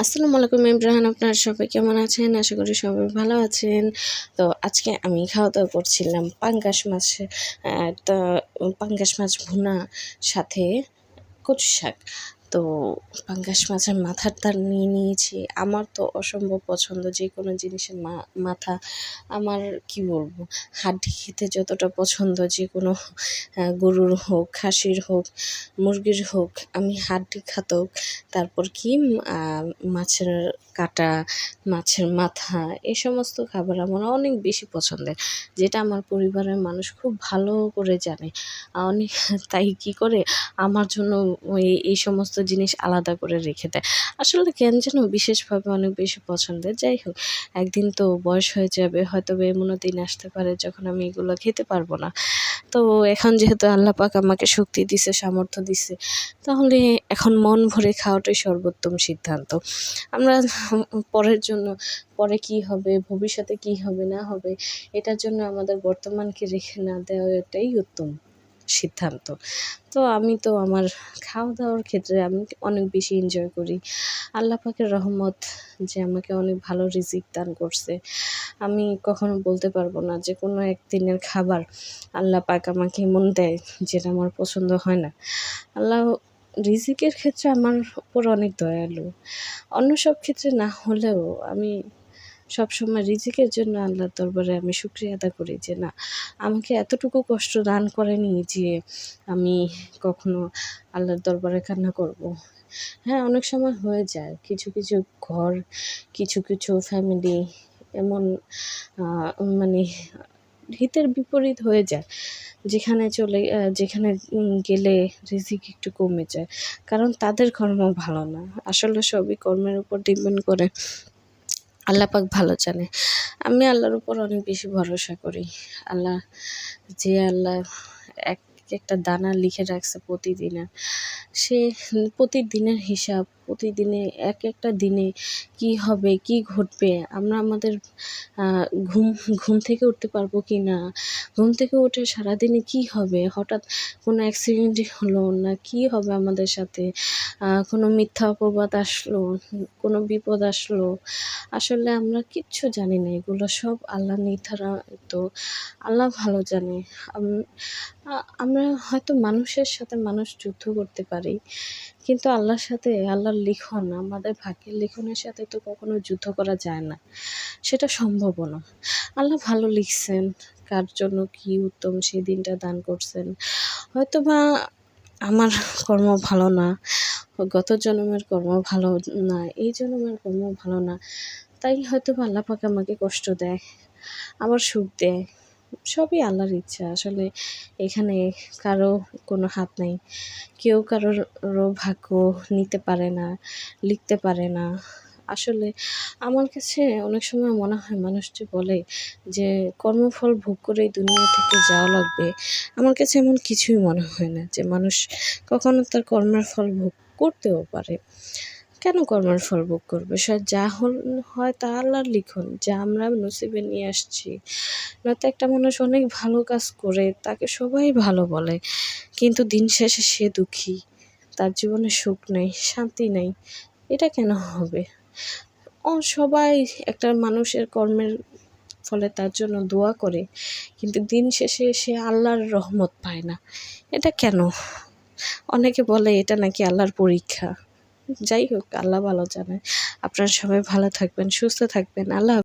আসসালামু আলাইকুম ইমরান, আপনারা সবাই কেমন আছেন? আশা করি সবাই ভালো আছেন। তো আজকে আমি খাওয়া-দাওয়া করছিলাম পাঙ্গাস মাছ, তো পাঙ্গাস মাছ ভুনা সাথে কচু শাক। তো পাঙ্গাস মাছের মাথাটা নিয়ে নিয়েছি। আমার তো অসম্ভব পছন্দ যেকোনো জিনিসের মাথা। আমার কি বলবো, হাড্ডি খেতে যতটা পছন্দ, যেকোনো গরুর হোক, খাসির হোক, মুরগির হোক, আমি হাড্ডি খাতক। তারপর কি মাছের কাটা, মাছের মাথা, এই সমস্ত খাবার আমার অনেক বেশি পছন্দের, যেটা আমার পরিবারের মানুষ খুব ভালো করে জানে। অনেক তাই কি করে আমার জন্য এই সমস্ত জিনিস আলাদা করে রেখে দেয়। আসলে কেন যেন বিশেষভাবে অনেক বেশি পছন্দের। যাই হোক, একদিন তো বয়স হয়ে যাবে, হয়তো এমনও দিন আসতে পারে যখন আমি এগুলো খেতে পারবো না। তো এখন যেহেতু আল্লাহ পাক আমাকে শক্তি দিছে, সামর্থ্য দিছে, তাহলে এখন মন ভরে খাওয়াটাই সর্বোত্তম সিদ্ধান্ত। আমরা পরের জন্য, পরে কি হবে, ভবিষ্যতে কি হবে না হবে, এটার জন্য আমাদের বর্তমানকে রেখে না দেওয়াটাই উত্তম সিদ্ধান্ত। তো আমি তো আমার খাওয়া-দাওয়ার ক্ষেত্রে আমি অনেক বেশি এনজয় করি। আল্লাহ পাকের রহমত যে আমাকে অনেক ভালো রিজিক দান করছে। আমি কখনো বলতে পারবো না যে কোনো একদিনের খাবার আল্লাহ পাক আমাকে এমন দেয় যেটা আমার পছন্দ হয় না। আল্লাহ রিজিকের ক্ষেত্রে আমার উপর অনেক দয়ালু। অন্য সব ক্ষেত্রে না হলেও আমি সবসময় রিজিকের জন্য আল্লাহর দরবারে আমি শুকরিয়া আদা করি যে না, আমাকে এতটুকু কষ্ট দান করেনি যে আমি কখনো আল্লাহর দরবারে কান্না করব। হ্যাঁ, অনেক সময় হয়ে যায় কিছু কিছু ঘর, কিছু কিছু ফ্যামিলি এমন মানে হিতের বিপরীত হয়ে যায়, যেখানে গেলে রিজিক একটু কমে যায়, কারণ তাদের কর্ম ভালো না। আসলে সবই কর্মের উপর ডিপেন্ড করে। আল্লাহ পাক ভালো জানে। আমি আল্লাহর উপর অনেক বেশি ভরসা করি। আল্লাহ আল্লাহ এক একটা দানা লিখে রাখছে প্রতিদিনের, সে প্রতিদিনের হিসাব, প্রতিদিনে একটা দিনে কি হবে, কি ঘটবে, আমরা আমাদের ঘুম ঘুম থেকে উঠতে পারবো কি না, ঘুম থেকে উঠে সারাদিনে কি হবে, হঠাৎ কোনো অ্যাক্সিডেন্টই হলো না কি হবে আমাদের সাথে, কোনো মিথ্যা অপবাদ আসলো, কোনো বিপদ আসলো, আসলে আমরা কিচ্ছু জানি না। এগুলো সব আল্লাহ নির্ধারিত, আল্লাহ ভালো জানে। আমরা হয়তো মানুষের সাথে মানুষ যুদ্ধ করতে পারি, কিন্তু আল্লাহর সাথে, আল্লাহর লিখন, আমাদের ভাগ্যের লিখনের সাথে তো কখনো যুদ্ধ করা যায় না, সেটা সম্ভবও না। আল্লাহ ভালো লিখছেন, কার জন্য কি উত্তম সেই দিনটা দান করছেন। হয়তোবা আমার কর্ম ভালো না, গত জন্মের কর্ম ভালো না, এই জন্মের কর্ম ভালো না, তাই হয়তোবা আল্লাহ পাক আমাকে কষ্ট দেয়, আবার সুখ দেয়। সবই আল্লাহর ইচ্ছা। আসলে এখানে কারো কোনো হাত নাই। কেউ কারোরও ভাগ্য নিতে পারে না, লিখতে পারে না। আসলে আমার কাছে অনেক সময় মনে হয়, মানুষ যে বলে যে কর্মফল ভোগ করেই দুনিয়া থেকে যাওয়া লাগবে, আমার কাছে এমন কিছুই মনে হয় না যে মানুষ কখনো তার কর্মের ফল ভোগ করতেও পারে। কেন কর্মের ফল ভোগ করবে? যা হয় তা আল্লাহর লিখন, যা আমরা নসিবে নিয়ে আসছি। নয়তো একটা মানুষ অনেক ভালো কাজ করে, তাকে সবাই ভালো বলে, কিন্তু দিন শেষে সে দুঃখী, তার জীবনে সুখ নেই, শান্তি নেই। এটা কেন হবে? সবাই একটা মানুষের কর্মের ফলে তার জন্য দোয়া করে, কিন্তু দিন শেষে সে আল্লাহর রহমত পায় না। এটা কেন? অনেকে বলে এটা নাকি আল্লাহর পরীক্ষা। যাই হোক, আল্লাহ ভালো জানে। আপনারা সবাই ভালো থাকবেন, সুস্থ থাকবেন। আল্লাহ